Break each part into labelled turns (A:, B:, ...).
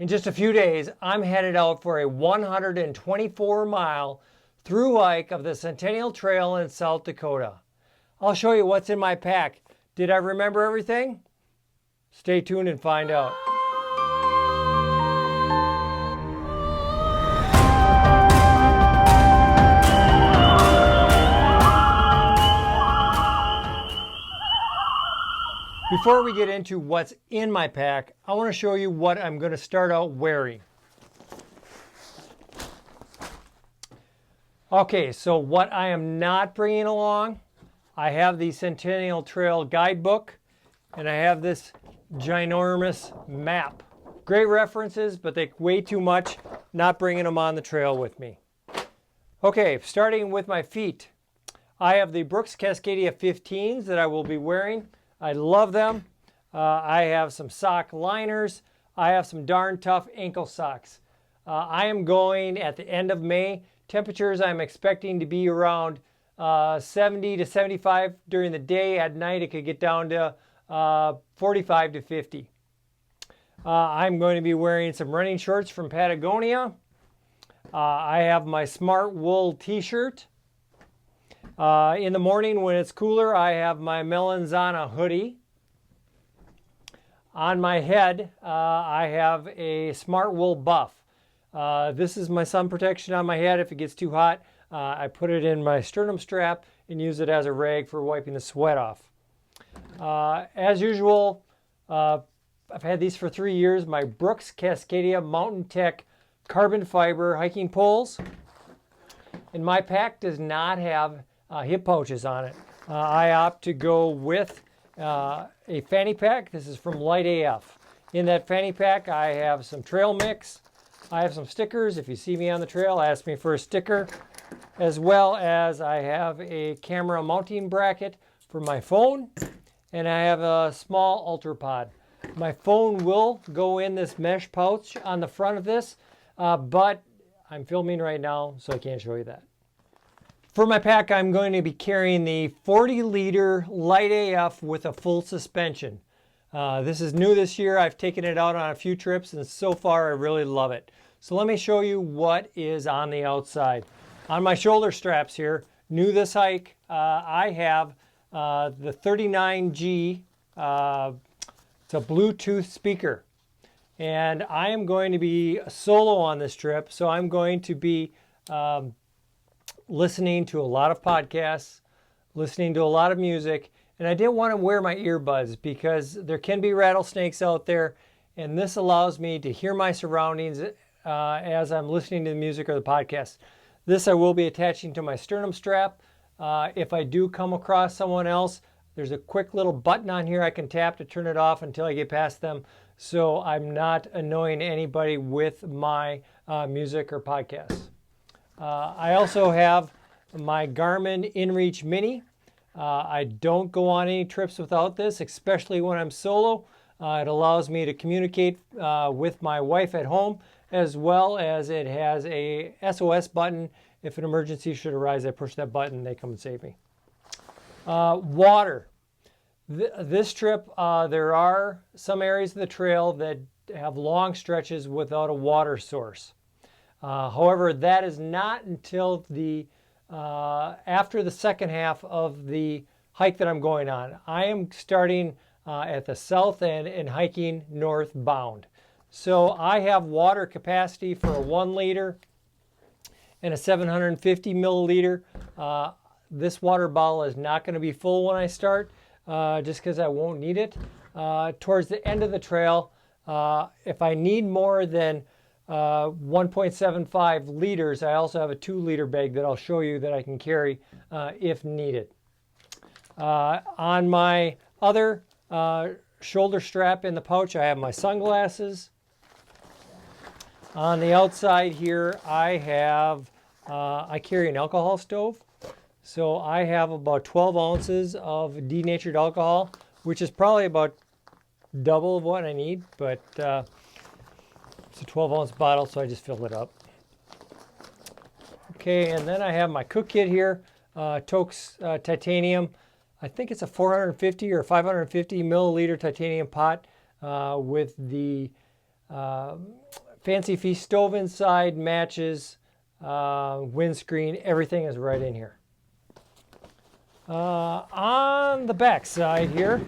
A: In just a few days, I'm headed out for a 124-mile through hike of the Centennial Trail in South Dakota. I'll show you what's in my pack. Did I remember everything? Stay tuned and find out. Before we get into what's in my pack, I want to show you what I'm going to start out wearing. Okay, so what I am not bringing along, I have the Centennial Trail guidebook, and I have this ginormous map. Great references, but they weigh too much, not bringing them on the trail with me. Okay, starting with my feet. I have the Brooks Cascadia 15s that I will be wearing. I love them. I have some sock liners. I have some darn tough ankle socks. I am going at the end of May. Temperatures I'm expecting to be around 70 to 75 during the day. At night it could get down to 45 to 50. I'm going to be wearing some running shorts from Patagonia. I have my Smart Wool t-shirt. In the morning when it's cooler, I have my Melanzana hoodie. On my head, I have a Smart Wool buff. This is my sun protection on my head. If it gets too hot, I put it in my sternum strap and use it as a rag for wiping the sweat off. As usual, I've had these for 3 years. My Brooks Cascadia Mountain Tech carbon fiber hiking poles. And my pack does not have hip pouches on it. I opt to go with a fanny pack. This is from Lite AF. In that fanny pack, I have some trail mix. I have some stickers. If you see me on the trail, ask me for a sticker. As well as I have a camera mounting bracket for my phone. And I have a small Ultrapod. My phone will go in this mesh pouch on the front of this, but I'm filming right now, so I can't show you that. For my pack, I'm going to be carrying the 40-liter Lite AF with a full suspension. This is new this year. I've taken it out on a few trips, and so far I really love it. So let me show you what is on the outside. On my shoulder straps here, new this hike, I have the 39G. It's a Bluetooth speaker. And I am going to be solo on this trip, so I'm going to be listening to a lot of podcasts, listening to a lot of music, and I didn't want to wear my earbuds because there can be rattlesnakes out there, and this allows me to hear my surroundings as I'm listening to the music or the podcast. This I will be attaching to my sternum strap. If I do come across someone else, there's a quick little button on here I can tap to turn it off until I get past them, so I'm not annoying anybody with my music or podcasts. I also have my Garmin InReach Mini. I don't go on any trips without this, especially when I'm solo. It allows me to communicate with my wife at home, as well as it has a SOS button. If an emergency should arise, I push that button, they come and save me. Water. This trip, there are some areas of the trail that have long stretches without a water source. However, that is not until after the second half of the hike that I'm going on. I am starting at the south end and hiking northbound. So I have water capacity for a 1 liter and a 750 milliliter. This water bottle is not going to be full when I start, just because I won't need it. Towards the end of the trail, if I need more than 1.75 liters. I also have a 2-liter bag that I'll show you that I can carry if needed. On my other shoulder strap in the pouch, I have my sunglasses. On the outside here, I carry an alcohol stove. So I have about 12 ounces of denatured alcohol, which is probably about double of what I need, but it's a 12-ounce bottle, so I just filled it up. Okay, and then I have my cook kit here, Toaks titanium. I think it's a 450 or 550 milliliter titanium pot with the Fancy Feast stove inside, matches, windscreen, everything is right in here. On the back side here,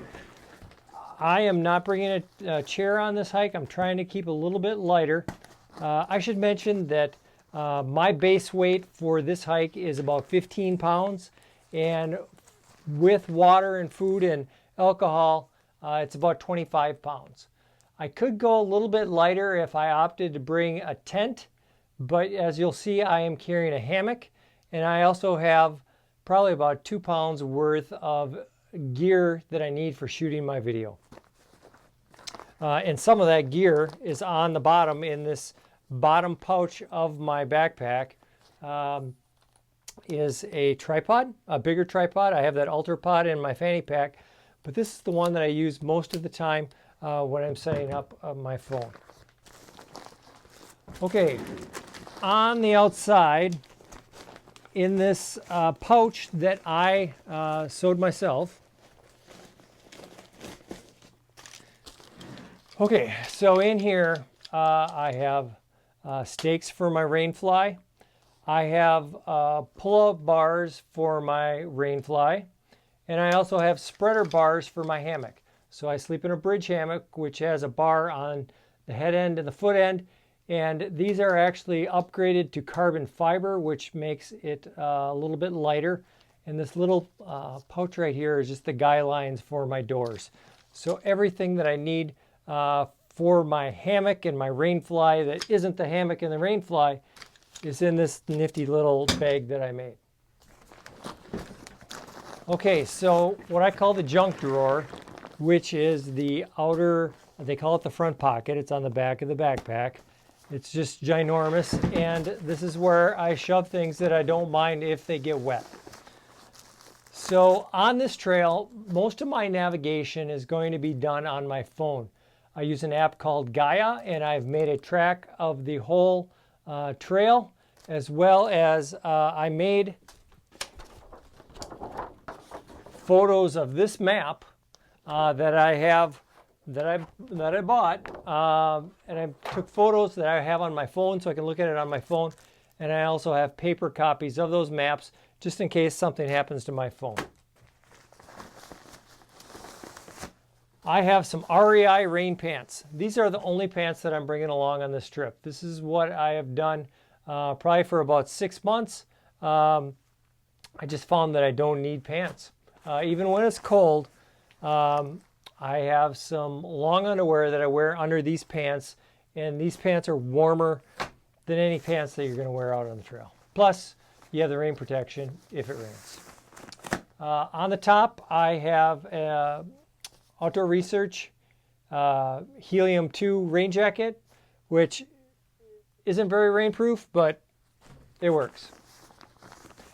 A: I am not bringing a chair on this hike. I'm trying to keep a little bit lighter. I should mention that my base weight for this hike is about 15 pounds, and with water and food and alcohol, it's about 25 pounds. I could go a little bit lighter if I opted to bring a tent, but as you'll see, I am carrying a hammock, and I also have probably about 2 pounds worth of gear that I need for shooting my video. And some of that gear is on the bottom in this bottom pouch of my backpack. Is a tripod, a bigger tripod. I have that Ultrapod in my fanny pack, but this is the one that I use most of the time when I'm setting up my phone. Okay, on the outside, in this pouch that I sewed myself. Okay, so in here I have stakes for my rainfly. I have pull-out bars for my rainfly, and I also have spreader bars for my hammock. So I sleep in a bridge hammock, which has a bar on the head end and the foot end, and these are actually upgraded to carbon fiber, which makes it a little bit lighter. And this little pouch right here is just the guy lines for my doors. So everything that I need for my hammock and my rainfly that isn't the hammock and the rainfly is in this nifty little bag that I made. Okay, so what I call the junk drawer, which is the outer, they call it the front pocket. It's on the back of the backpack. It's just ginormous, and this is where I shove things that I don't mind if they get wet. So on this trail, most of my navigation is going to be done on my phone. I use an app called Gaia, and I've made a track of the whole trail, as well as I made photos of this map that I have, that I bought, and I took photos that I have on my phone so I can look at it on my phone, and I also have paper copies of those maps just in case something happens to my phone. I have some REI Rainpants. These are the only pants that I'm bringing along on this trip. This is what I have done probably for about 6 months. I just found that I don't need pants. Even when it's cold, I have some long underwear that I wear under these pants, and these pants are warmer than any pants that you're going to wear out on the trail. Plus, you have the rain protection if it rains. On the top, I have Outdoor Research Helium 2 rain jacket, which isn't very rainproof, but it works.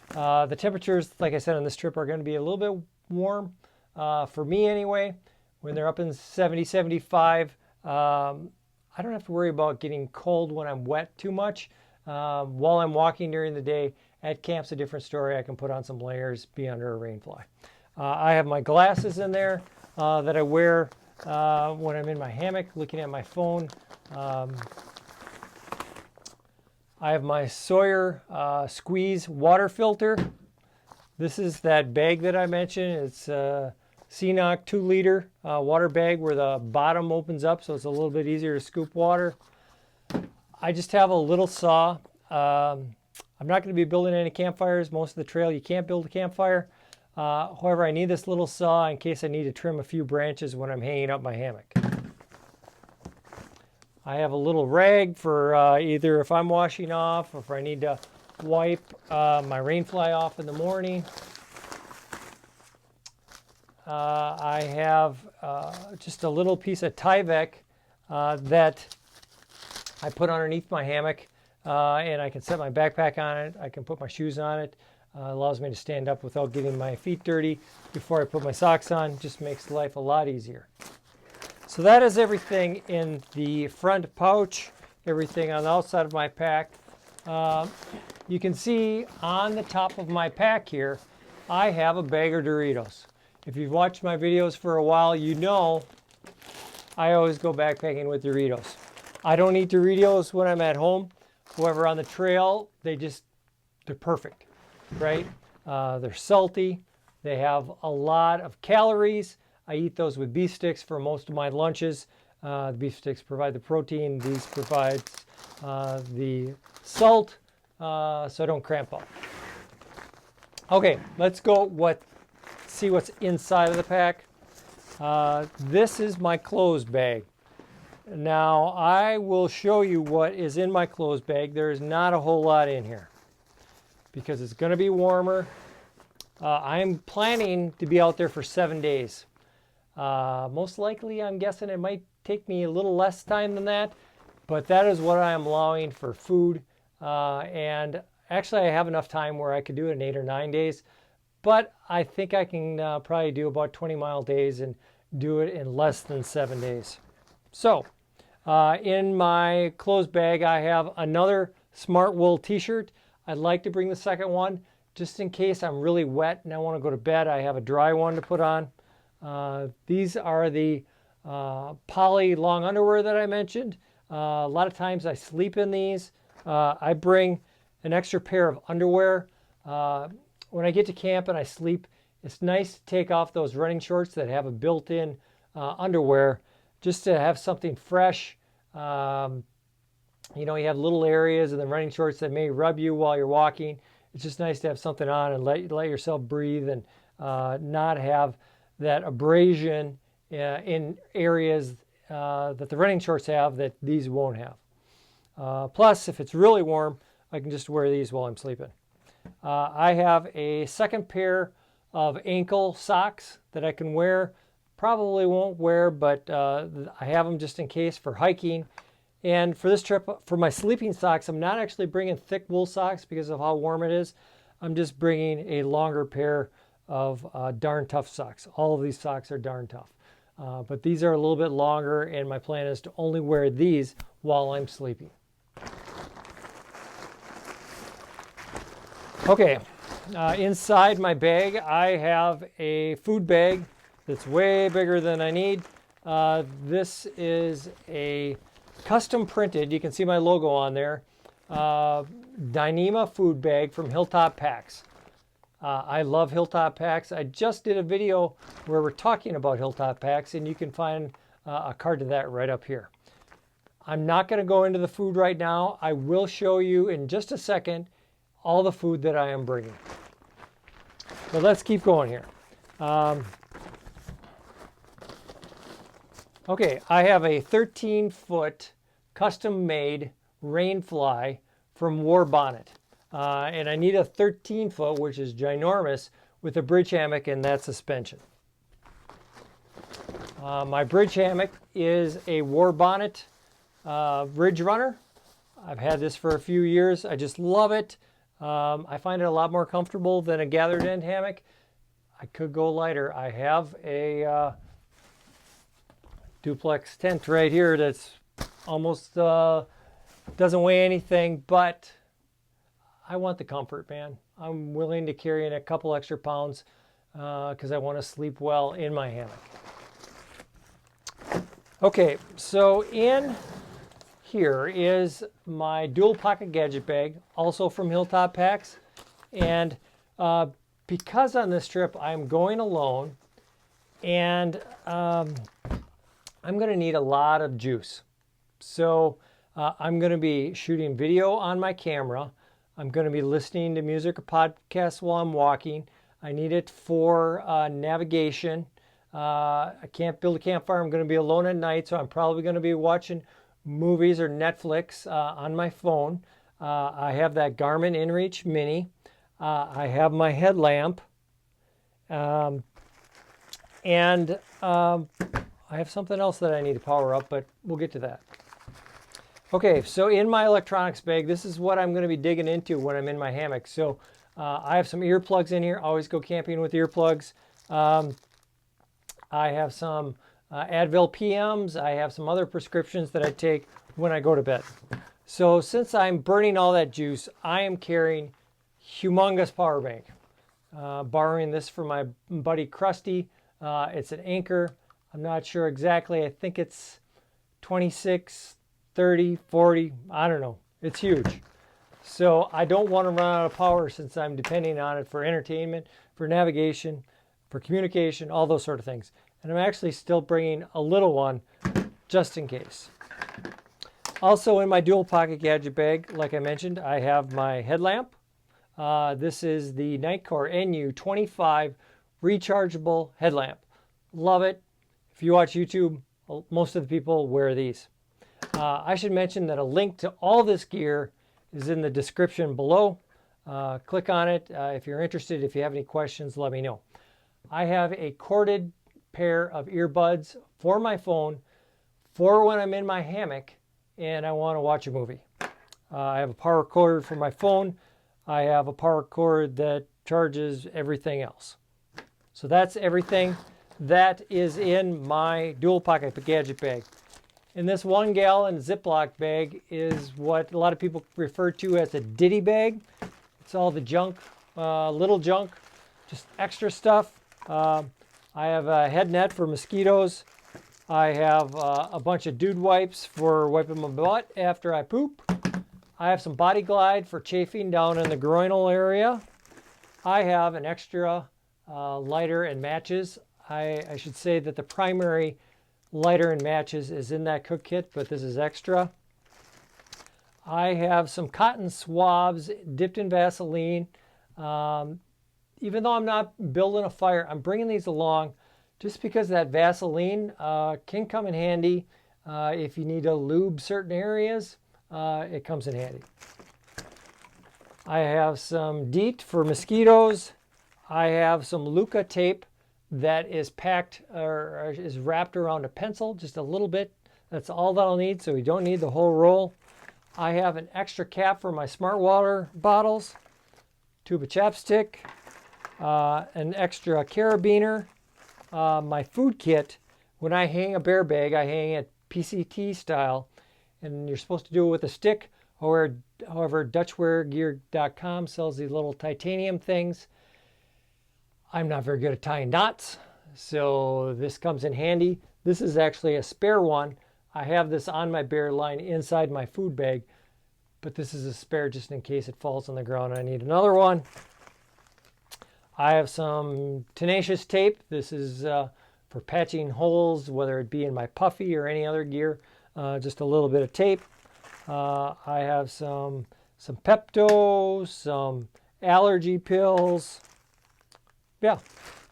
A: The temperatures, like I said, on this trip are going to be a little bit warm, for me anyway. When they're up in 70, 75, I don't have to worry about getting cold when I'm wet too much. While I'm walking during the day, at camp's a different story. I can put on some layers, be under a rainfly. I have my glasses in there that I wear when I'm in my hammock looking at my phone. I have my Sawyer Squeeze water filter. This is that bag that I mentioned. It's a CNOC 2-liter water bag where the bottom opens up, so it's a little bit easier to scoop water. I just have a little saw. I'm not going to be building any campfires. Most of the trail you can't build a campfire. However, I need this little saw in case I need to trim a few branches when I'm hanging up my hammock. I have a little rag for either if I'm washing off or if I need to wipe my rainfly off in the morning. I have just a little piece of Tyvek that I put underneath my hammock, and I can set my backpack on it. I can put my shoes on it. Allows me to stand up without getting my feet dirty before I put my socks on. Just makes life a lot easier. So that is everything in the front pouch, everything on the outside of my pack. You can see on the top of my pack here, I have a bag of Doritos. If you've watched my videos for a while, you know I always go backpacking with Doritos. I don't eat Doritos when I'm at home. However, on the trail, they're perfect, right? They're salty. They have a lot of calories. I eat those with beef sticks for most of my lunches. The beef sticks provide the protein. These provide the salt, so I don't cramp up. Okay, let's go see what's inside of the pack. This is my clothes bag. Now, I will show you what is in my clothes bag. There is not a whole lot in here because it's going to be warmer. I'm planning to be out there for 7 days. Most likely, I'm guessing it might take me a little less time than that, but that is what I am allowing for food. And actually, I have enough time where I could do it in 8 or 9 days, but I think I can probably do about 20-mile days and do it in less than 7 days. So, in my clothes bag, I have another Smart Wool t-shirt. I'd like to bring the second one just in case I'm really wet and I want to go to bed. I have a dry one to put on. These are the poly long underwear that I mentioned. A lot of times I sleep in these. I bring an extra pair of underwear. When I get to camp and I sleep, it's nice to take off those running shorts that have a built-in underwear just to have something fresh. You know, you have little areas in the running shorts that may rub you while you're walking. It's just nice to have something on and let yourself breathe and not have that abrasion in areas that the running shorts have that these won't have. Plus, if it's really warm, I can just wear these while I'm sleeping. I have a second pair of ankle socks that I can wear. Probably won't wear, but I have them just in case for hiking. And for this trip, for my sleeping socks, I'm not actually bringing thick wool socks because of how warm it is. I'm just bringing a longer pair of darn tough socks. All of these socks are darn tough. But these are a little bit longer, and my plan is to only wear these while I'm sleeping. Okay, inside my bag, I have a food bag that's way bigger than I need. This is a custom printed, you can see my logo on there, Dyneema food bag from Hilltop Packs. I love Hilltop Packs. I just did a video where we're talking about Hilltop Packs, and you can find a card to that right up here. I'm not going to go into the food right now. I will show you in just a second all the food that I am bringing. But let's keep going here. Okay, I have a 13-foot custom-made rain fly from Warbonnet. And I need a 13-foot, which is ginormous, with a bridge hammock and that suspension. My bridge hammock is a Warbonnet Ridgerunner. I've had this for a few years. I just love it. I find it a lot more comfortable than a gathered end hammock. I could go lighter. I have a duplex tent right here that's almost doesn't weigh anything, but I want the comfort, man. I'm willing to carry in a couple extra pounds because I want to sleep well in my hammock. Okay, so in here is my dual pocket gadget bag, also from Hilltop Packs. And because on this trip I'm going alone, and I'm going to need a lot of juice. So I'm going to be shooting video on my camera. I'm going to be listening to music or podcasts while I'm walking. I need it for navigation. I can't build a campfire. I'm going to be alone at night, so I'm probably going to be watching movies or Netflix on my phone. I have that Garmin InReach Mini. I have my headlamp. And I have something else that I need to power up, but we'll get to that. Okay, so in my electronics bag, this is what I'm going to be digging into when I'm in my hammock. So I have some earplugs in here. I always go camping with earplugs. I have some Advil PMs. I have some other prescriptions that I take when I go to bed. So since I'm burning all that juice, I am carrying humongous power bank. Borrowing this from my buddy Krusty. It's an Anker. I'm not sure exactly. I think it's 26 30, 40, I don't know. It's huge. So I don't want to run out of power since I'm depending on it for entertainment, for navigation, for communication, all those sort of things. And I'm actually still bringing a little one just in case. Also in my dual pocket gadget bag, like I mentioned, I have my headlamp. This is the Nitecore NU25 rechargeable headlamp. Love it. If you watch YouTube, most of the people wear these. I should mention that a link to all this gear is in the description below. Click on it if you're interested. If you have any questions, let me know. I have a corded pair of earbuds for my phone for when I'm in my hammock and I want to watch a movie. I have a power cord for my phone. I have a power cord that charges everything else. So that's everything that is in my dual pocket gadget bag. And this 1 gallon Ziploc bag is what a lot of people refer to as a ditty bag. It's all the junk, little junk, just extra stuff. I have a head net for mosquitoes. I have a bunch of dude wipes for wiping my butt after I poop. I have some Body Glide for chafing down in the groinal area. I have an extra lighter and matches. I should say that the primary lighter and matches is in that cook kit, but this is extra. I have some cotton swabs dipped in Vaseline. Even though I'm not building a fire, I'm bringing these along just because that Vaseline can come in handy. If you need to lube certain areas, it comes in handy. I have some DEET for mosquitoes. I have some Luca tape that is packed or is wrapped around a pencil just a little bit. That's all that I'll need, so we don't need the whole roll. I have an extra cap for my smart water bottles, tube of chapstick, an extra carabiner, my food kit. When I hang a bear bag, I hang it PCT style, and you're supposed to do it with a stick. However, DutchWearGear.com sells these little titanium things. I'm not very good at tying knots, so this comes in handy. This is actually a spare one. I have this on my bear line inside my food bag, but this is a spare just in case it falls on the ground and I need another one. I have some tenacious tape. This is for patching holes, whether it be in my puffy or any other gear, just a little bit of tape. I have some Pepto, some allergy pills. Yeah,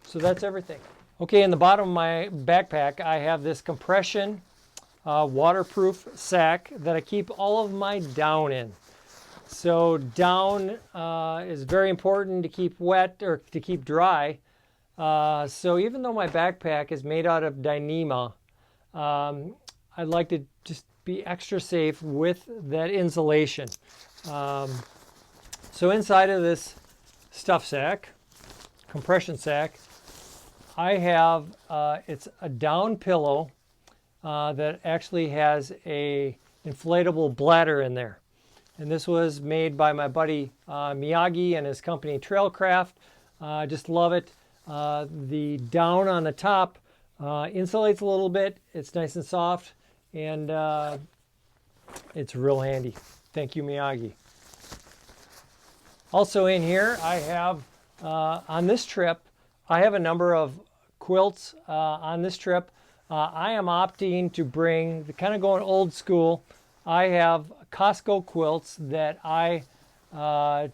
A: so that's everything. Okay, in the bottom of my backpack, I have this compression waterproof sack that I keep all of my down in. So down is very important to keep wet or to keep dry. So even though my backpack is made out of Dyneema, I'd like to just be extra safe with that insulation. So inside of this stuff sack, compression sack, I have it's a down pillow that actually has a inflatable bladder in there, and this was made by my buddy Miyagi and his company Trailcraft. I just love it. The down on the top insulates a little bit. It's nice and soft, and it's real handy. Thank you, Miyagi. Also in here, I have on this trip, I have a number of quilts on this trip. I am opting to bring, kind of going old school, I have Costco quilts that I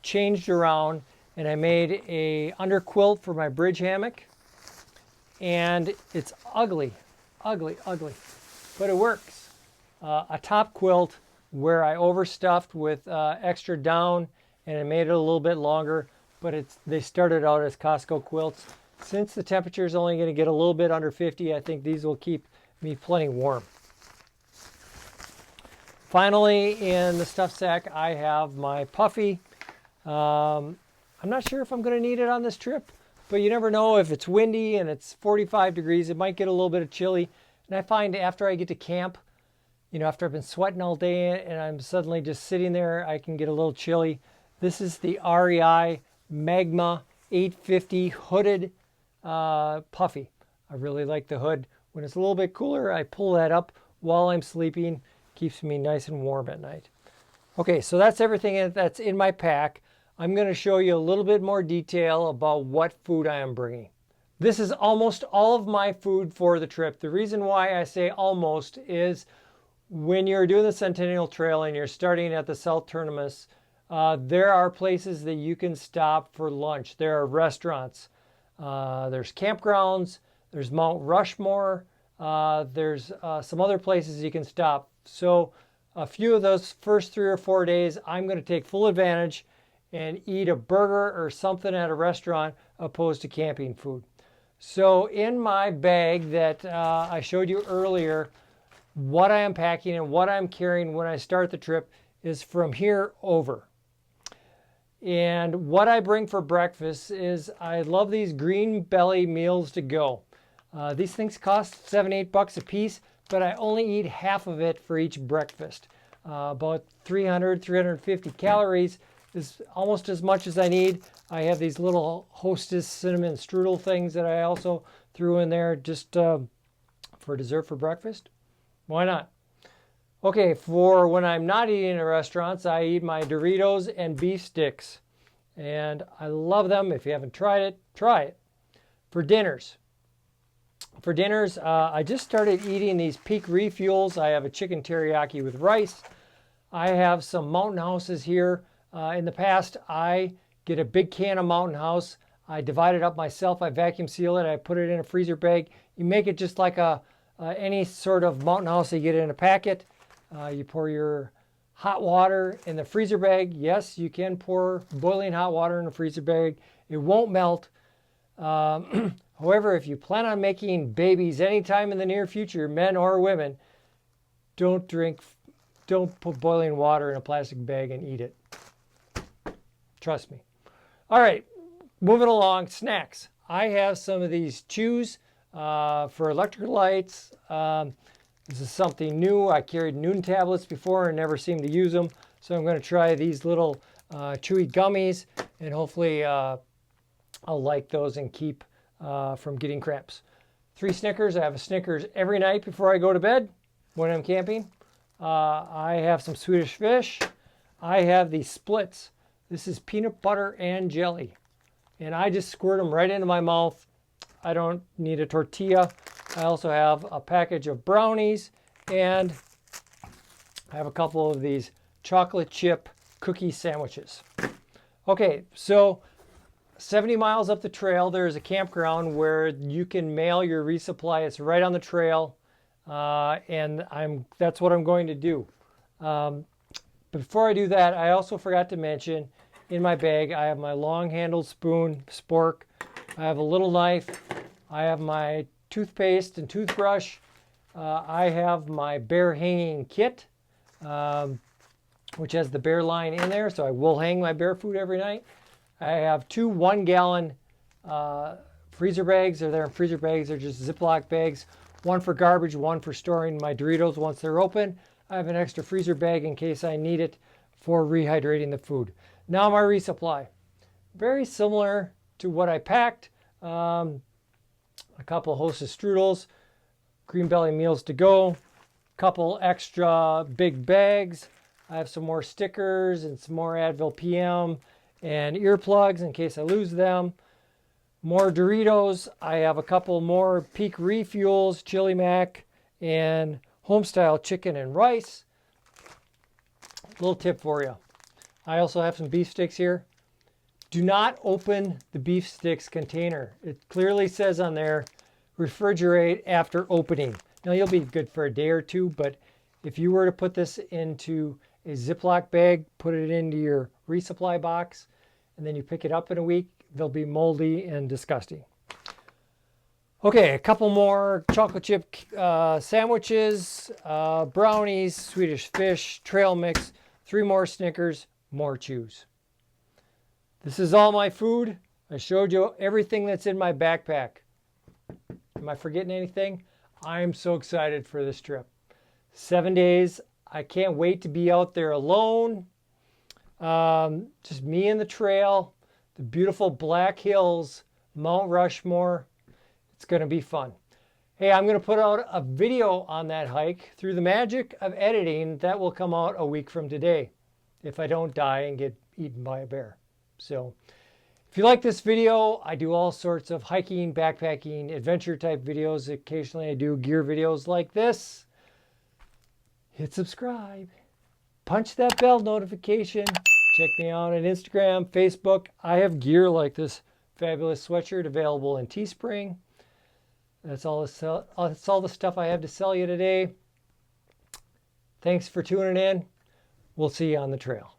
A: changed around, and I made a under quilt for my bridge hammock. And it's ugly, ugly, ugly, but it works. A top quilt where I overstuffed with extra down, and it made it a little bit longer, but they started out as Costco quilts. Since the temperature is only going to get a little bit under 50, I think these will keep me plenty warm. Finally, in the stuff sack, I have my puffy. I'm not sure if I'm going to need it on this trip, but you never know. If it's windy and it's 45 degrees, it might get a little bit of chilly. And I find after I get to camp, you know, after I've been sweating all day and I'm suddenly just sitting there, I can get a little chilly. This is the REI Magma 850 hooded puffy. I really like the hood. When it's a little bit cooler, I pull that up while I'm sleeping, Keeps me nice and warm at night. Okay, so that's everything that's in my pack. I'm going to show you a little bit more detail about what food I am bringing. This is almost all of my food for the trip. The reason why I say almost is when you're doing the Centennial Trail and you're starting at the South Terminus, there are places that you can stop for lunch. There are restaurants. There's campgrounds. There's Mount Rushmore. There's some other places you can stop. So a few of those first 3 or 4 days, I'm going to take full advantage and eat a burger or something at a restaurant opposed to camping food. So in my bag that I showed you earlier, what I am packing and what I'm carrying when I start the trip is from here over. And what I bring for breakfast is I love these green belly meals to go. These things cost $7-8 a piece, but I only eat half of it for each breakfast. About 350 calories is almost as much as I need. I have these little Hostess cinnamon strudel things that I also threw in there just for dessert for breakfast. Why not? Okay, for when I'm not eating in restaurants, I eat my Doritos and beef sticks. And I love them. If you haven't tried it, try it. For dinners, I just started eating these Peak Refuels. I have a chicken teriyaki with rice. I have some Mountain Houses here. In the past, I get a big can of Mountain House. I divide it up myself. I vacuum seal it. I put it in a freezer bag. You make it just like any sort of Mountain House you get in a packet. You pour your hot water in the freezer bag. Yes, you can pour boiling hot water in a freezer bag. It won't melt. However, if you plan on making babies anytime in the near future, men or women, don't put boiling water in a plastic bag and eat it. Trust me. All right, moving along, snacks. I have some of these chews for electric lights. This is something new. I carried Noon tablets before and never seemed to use them. So I'm going to try these little chewy gummies, and hopefully I'll like those and keep from getting cramps. 3 Snickers. I have a Snickers every night before I go to bed when I'm camping. I have some Swedish fish. I have these splits. This is peanut butter and jelly. And I just squirt them right into my mouth. I don't need a tortilla. I also have a package of brownies, and I have a couple of these chocolate chip cookie sandwiches. Okay, so 70 miles up the trail, there's a campground where you can mail your resupply. It's right on the trail, and that's what I'm going to do. Before I do that, I also forgot to mention, in my bag, I have my long-handled spoon, Spork. I have a little knife. I have my toothpaste and toothbrush. I have my bear hanging kit, which has the bear line in there, so I will hang my bear food every night. I have 2 1-gallon freezer bags. They're in freezer bags. They're just Ziploc bags. One for garbage, one for storing my Doritos once they're open. I have an extra freezer bag in case I need it for rehydrating the food. Now my resupply. Very similar to what I packed. A couple of Hostess strudels, green belly meals to go, couple extra big bags. I have some more stickers and some more Advil PM and earplugs in case I lose them. More Doritos. I have a couple more Peak Refuels, Chili Mac, and Homestyle chicken and rice. Little tip for you. I also have some beef sticks here. Do not open the beef sticks container. It clearly says on there, refrigerate after opening. Now you'll be good for a day or two, but if you were to put this into a Ziploc bag, put it into your resupply box, and then you pick it up in a week, they'll be moldy and disgusting. Okay, a couple more chocolate chip sandwiches, brownies, Swedish fish, trail mix, 3 more Snickers, more chews. This is all my food. I showed you everything that's in my backpack. Am I forgetting anything? I'm so excited for this trip. 7 days. I can't wait to be out there alone. Just me and the trail, the beautiful Black Hills, Mount Rushmore. It's going to be fun. Hey, I'm going to put out a video on that hike. Through the magic of editing, that will come out a week from today, if I don't die and get eaten by a bear. So if you like this video, I do all sorts of hiking, backpacking, adventure type videos. Occasionally I do gear videos like this. Hit subscribe. Punch that bell notification. Check me out on Instagram, Facebook. I have gear like this fabulous sweatshirt available in Teespring. That's all the stuff I have to sell you today. Thanks for tuning in. We'll see you on the trail.